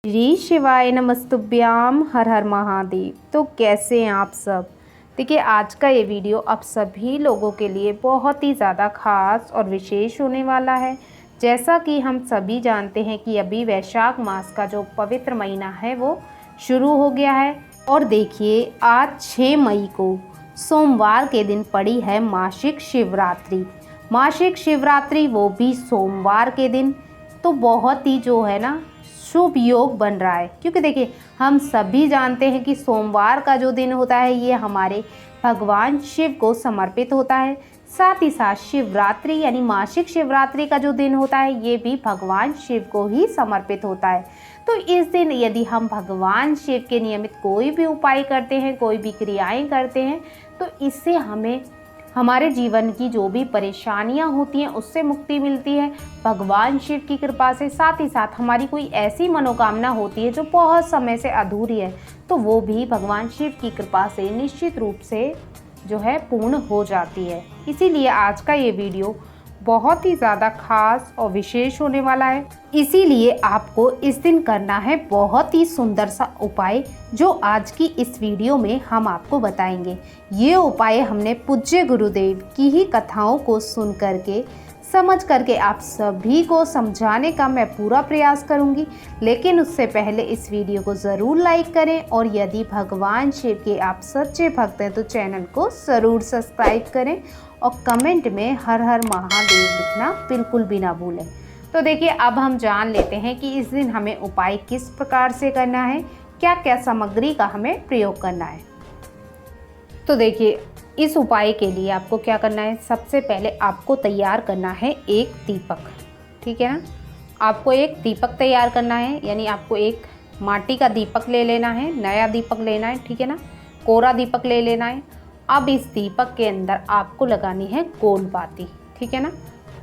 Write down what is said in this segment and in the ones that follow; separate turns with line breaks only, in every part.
श्री शिवाय नमस्तुभ्याम हर हर महादेव। तो कैसे हैं आप सब। देखिए आज का ये वीडियो आप सभी लोगों के लिए बहुत ही ज़्यादा खास और विशेष होने वाला है। जैसा कि हम सभी जानते हैं कि अभी वैशाख मास का जो पवित्र महीना है वो शुरू हो गया है। और देखिए आज 6 मई को सोमवार के दिन पड़ी है मासिक शिवरात्रि। मासिक शिवरात्रि वो भी सोमवार के दिन, तो बहुत ही जो है ना शुभ योग बन रहा है। क्योंकि देखिए हम सभी जानते हैं कि सोमवार का जो दिन होता है ये हमारे भगवान शिव को समर्पित होता है। साथ ही साथ शिवरात्रि यानी मासिक शिवरात्रि का जो दिन होता है ये भी भगवान शिव को ही समर्पित होता है। तो इस दिन यदि हम भगवान शिव के नियमित कोई भी उपाय करते हैं, कोई भी क्रियाएं करते हैं, तो इससे हमें हमारे जीवन की जो भी परेशानियां होती हैं उससे मुक्ति मिलती है भगवान शिव की कृपा से। साथ ही साथ हमारी कोई ऐसी मनोकामना होती है जो बहुत समय से अधूरी है, तो वो भी भगवान शिव की कृपा से निश्चित रूप से जो है पूर्ण हो जाती है। इसीलिए आज का ये वीडियो बहुत ही ज़्यादा खास और विशेष होने वाला है। इसीलिए आपको इस दिन करना है बहुत ही सुंदर सा उपाय, जो आज की इस वीडियो में हम आपको बताएंगे। ये उपाय हमने पूज्य गुरुदेव की ही कथाओं को सुन करके समझ करके आप सभी को समझाने का मैं पूरा प्रयास करूंगी। लेकिन उससे पहले इस वीडियो को ज़रूर लाइक करें, और यदि भगवान शिव के आप सच्चे भक्त हैं तो चैनल को ज़रूर सब्सक्राइब करें और कमेंट में हर हर महादेव लिखना बिल्कुल भी ना भूलें। तो देखिए अब हम जान लेते हैं कि इस दिन हमें उपाय किस प्रकार से करना है, क्या क्या सामग्री का हमें प्रयोग करना है। तो देखिए इस उपाय के लिए आपको क्या करना है, सबसे पहले आपको तैयार करना है एक दीपक। ठीक है ना, आपको एक दीपक तैयार करना है, यानी आपको एक माटी का दीपक ले लेना है, नया दीपक लेना है। ठीक है ना, कोरा दीपक ले लेना है। अब इस दीपक के अंदर आपको लगानी है गोल बाती। ठीक है ना,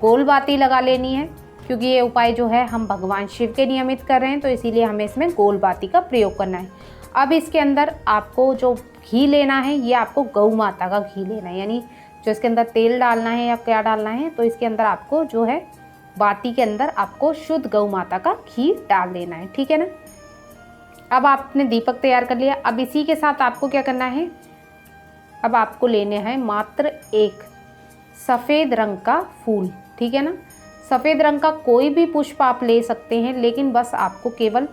गोल बाती लगा लेनी है, क्योंकि ये उपाय जो है हम भगवान शिव के नियमित कर रहे हैं, तो इसीलिए हमें इसमें गोल बाती का प्रयोग करना है। अब इसके अंदर आपको जो घी लेना है, ये आपको गौ माता का घी लेना है, यानी जो इसके अंदर तेल डालना है या क्या डालना है, तो इसके अंदर आपको जो है बाती के अंदर आपको शुद्ध गौ माता का घी डाल देना है। ठीक है ना, अब आपने दीपक तैयार कर लिया। अब इसी के साथ आपको क्या करना है, अब आपको लेने हैं मात्र एक सफ़ेद रंग का फूल। ठीक है ना, सफ़ेद रंग का कोई भी पुष्प आप ले सकते हैं, लेकिन बस आपको केवल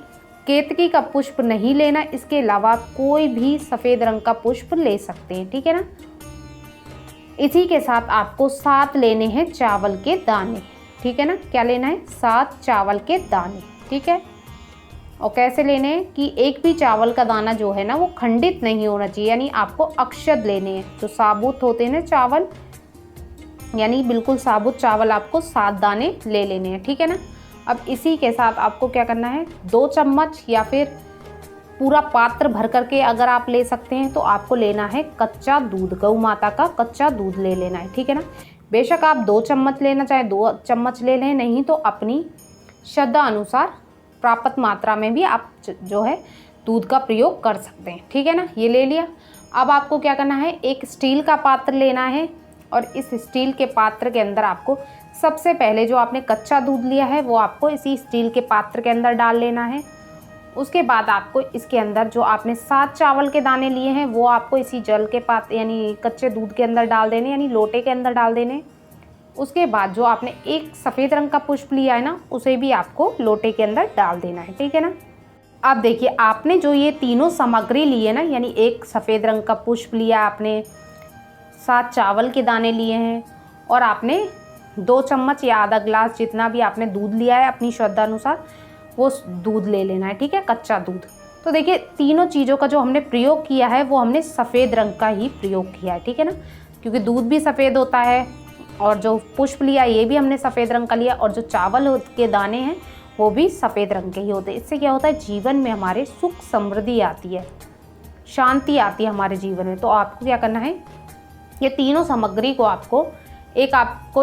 केतकी का पुष्प नहीं लेना, इसके अलावा कोई भी सफ़ेद रंग का पुष्प ले सकते हैं। ठीक है ना, इसी के साथ आपको 7 लेने हैं चावल के दाने। ठीक है ना, क्या लेना है, 7 चावल के दाने। ठीक है, और कैसे लेने हैं कि एक भी चावल का दाना जो है ना वो खंडित नहीं होना चाहिए, यानी आपको अक्षत लेने हैं, जो साबुत होते हैं ना चावल, यानी बिल्कुल साबुत चावल आपको 7 दाने ले लेने हैं। ठीक है ना, अब इसी के साथ आपको क्या करना है, 2 चम्मच या फिर पूरा पात्र भर करके अगर आप ले सकते हैं तो आपको लेना है कच्चा दूध, गौ माता का कच्चा दूध ले लेना है। ठीक है ना, बेशक आप 2 चम्मच लेना चाहे 2 चम्मच ले लें, नहीं तो अपनी श्रद्धा अनुसार प्राप्त मात्रा में भी आप जो है दूध का प्रयोग कर सकते हैं। ठीक है ना, ये ले लिया। अब आपको क्या करना है, एक स्टील का पात्र लेना है, और इस स्टील के पात्र के अंदर आपको सबसे पहले जो आपने कच्चा दूध लिया है वो आपको इसी स्टील के पात्र के अंदर डाल लेना है। उसके बाद आपको इसके अंदर जो आपने 7 चावल के दाने लिए हैं वो आपको इसी जल के पात्र यानी कच्चे दूध के अंदर डाल देने, यानी लोटे के अंदर डाल देने। उसके बाद जो आपने एक सफ़ेद रंग का पुष्प लिया है ना, उसे भी आपको लोटे के अंदर डाल देना है। ठीक है ना, अब देखिए आपने जो ये तीनों सामग्री ली है ना, यानी एक सफ़ेद रंग का पुष्प लिया आपने, 7 चावल के दाने लिए हैं, और आपने 2 चम्मच या आधा ग्लास जितना भी आपने दूध लिया है अपनी श्रद्धा अनुसार वो दूध ले लेना है। ठीक है, कच्चा दूध। तो देखिए तीनों चीज़ों का जो हमने प्रयोग किया है वो हमने सफ़ेद रंग का ही प्रयोग किया है। ठीक है ना, क्योंकि दूध भी सफ़ेद होता है, और जो पुष्प लिया ये भी हमने सफ़ेद रंग का लिया, और जो चावल के दाने हैं वो भी सफ़ेद रंग के ही होते हैं। इससे क्या होता है, जीवन में हमारे सुख समृद्धि आती है, शांति आती है हमारे जीवन में। तो आपको क्या करना है, ये तीनों सामग्री को आपको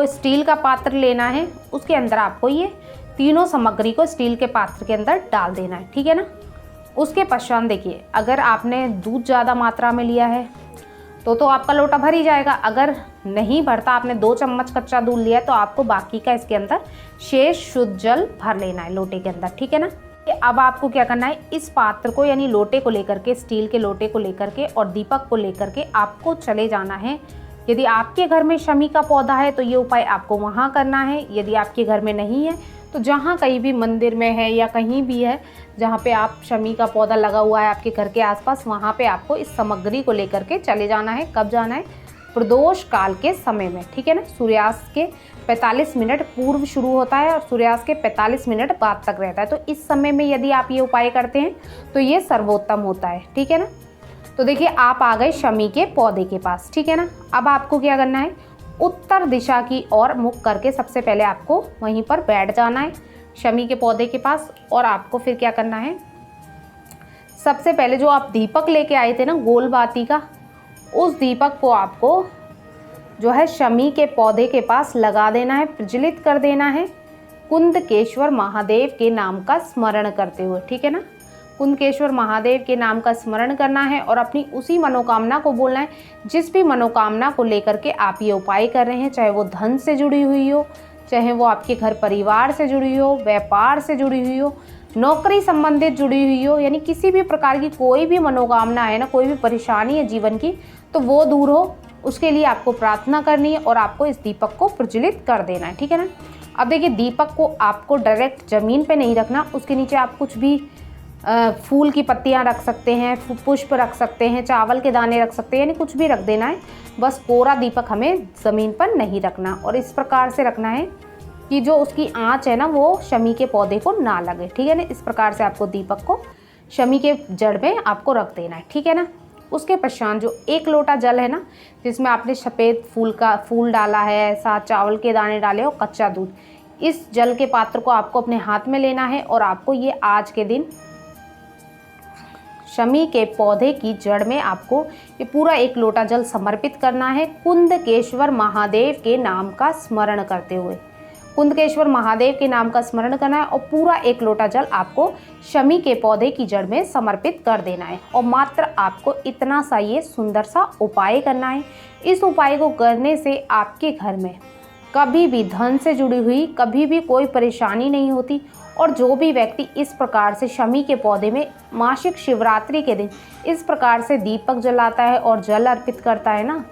स्टील का पात्र लेना है, उसके अंदर आपको ये तीनों सामग्री को स्टील के पात्र के अंदर डाल देना है। ठीक है ना, उसके पश्चात देखिए अगर आपने दूध ज़्यादा मात्रा में लिया है तो आपका लोटा भर ही जाएगा। अगर नहीं भरता, आपने 2 चम्मच कच्चा दूध लिया है, तो आपको बाकी का इसके अंदर शेष शुद्ध जल भर लेना है लोटे के अंदर। ठीक है ना, अब आपको क्या करना है, इस पात्र को यानी लोटे को लेकर के, स्टील के लोटे को लेकर के और दीपक को लेकर के आपको चले जाना है। यदि आपके घर में शमी का पौधा है तो ये उपाय आपको वहाँ करना है। यदि आपके घर में नहीं है तो जहाँ कहीं भी मंदिर में है या कहीं भी है जहाँ पे आप शमी का पौधा लगा हुआ है आपके घर के आसपास, वहाँ पे आपको इस सामग्री को लेकर के चले जाना है। कब जाना है? प्रदोष काल के समय में, ठीक है ना। सूर्यास्त के 45 मिनट पूर्व शुरू होता है और सूर्यास्त के 45 मिनट बाद तक रहता है। तो इस समय में यदि आप ये उपाय करते हैं तो ये सर्वोत्तम होता है, ठीक है ना। तो देखिए आप आ गए शमी के पौधे के पास, ठीक है ना। अब आपको क्या करना है, उत्तर दिशा की ओर मुख करके सबसे पहले आपको वहीं पर बैठ जाना है शमी के पौधे के पास। और आपको फिर क्या करना है, सबसे पहले जो आप दीपक लेके आए थे ना गोल बाती का, उस दीपक को आपको जो है शमी के पौधे के पास लगा देना है, प्रज्वलित कर देना है कुंदकेश्वर महादेव के नाम का स्मरण करते हुए, ठीक है ना। कुंदकेश्वर महादेव के नाम का स्मरण करना है और अपनी उसी मनोकामना को बोलना है जिस भी मनोकामना को लेकर के आप ये उपाय कर रहे हैं, चाहे वो धन से जुड़ी हुई हो, चाहे वो आपके घर परिवार से जुड़ी हो, व्यापार से जुड़ी हुई हो, नौकरी संबंधित जुड़ी हुई हो, यानी किसी भी प्रकार की कोई भी मनोकामना है ना, कोई भी परेशानी है जीवन की, तो वो दूर हो, उसके लिए आपको प्रार्थना करनी है और आपको इस दीपक को प्रज्वलित कर देना है, ठीक है ना। अब देखिए दीपक को आपको डायरेक्ट ज़मीन पे नहीं रखना, उसके नीचे आप कुछ भी फूल की पत्तियां रख सकते हैं, पुष्प रख सकते हैं, चावल के दाने रख सकते हैं, यानी कुछ भी रख देना है। बस कोरा दीपक हमें ज़मीन पर नहीं रखना और इस प्रकार से रखना है कि जो उसकी आँच है ना वो शमी के पौधे को ना लगे, ठीक है ना। इस प्रकार से आपको दीपक को शमी के जड़ में आपको रख देना है, ठीक है ना। उसके पश्चात जो 1 लोटा जल है ना, जिसमें आपने सफ़ेद फूल डाला है, साथ चावल के दाने डाले और कच्चा दूध, इस जल के पात्र को आपको अपने हाथ में लेना है और आपको ये आज के दिन शमी के पौधे की जड़ में आपको ये पूरा 1 लोटा जल समर्पित करना है कुंदकेश्वर महादेव के नाम का स्मरण करते हुए। कुंदकेश्वर महादेव के नाम का स्मरण करना है और पूरा 1 लोटा जल आपको शमी के पौधे की जड़ में समर्पित कर देना है और मात्र आपको इतना सा ये सुंदर सा उपाय करना है। इस उपाय को करने से आपके घर में कभी भी धन से जुड़ी हुई कभी भी कोई परेशानी नहीं होती। और जो भी व्यक्ति इस प्रकार से शमी के पौधे में मासिक शिवरात्रि के दिन इस प्रकार से दीपक जलाता है और जल अर्पित करता है ना,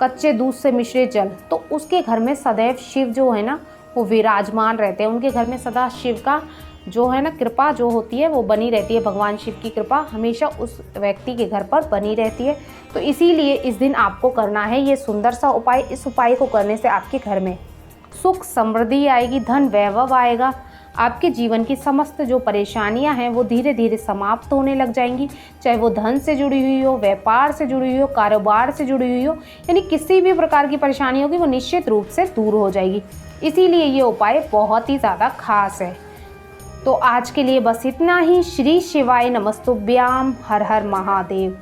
कच्चे दूध से मिश्रित जल, तो उसके घर में सदैव शिव जो है ना वो विराजमान रहते हैं। उनके घर में सदा शिव का जो है ना कृपा जो होती है वो बनी रहती है। भगवान शिव की कृपा हमेशा उस व्यक्ति के घर पर बनी रहती है। तो इसीलिए इस दिन आपको करना है ये सुंदर सा उपाय। इस उपाय को करने से आपके घर में सुख समृद्धि आएगी, धन वैभव आएगा, आपके जीवन की समस्त जो परेशानियां हैं वो धीरे धीरे समाप्त होने लग जाएंगी। चाहे वो धन से जुड़ी हुई हो, व्यापार से जुड़ी हुई हो, कारोबार से जुड़ी हुई हो, यानी किसी भी प्रकार की परेशानी होगी वो निश्चित रूप से दूर हो जाएगी। इसीलिए ये उपाय बहुत ही ज़्यादा खास है। तो आज के लिए बस इतना ही। श्री शिवाय नमस्तुभ्याम। हर हर महादेव।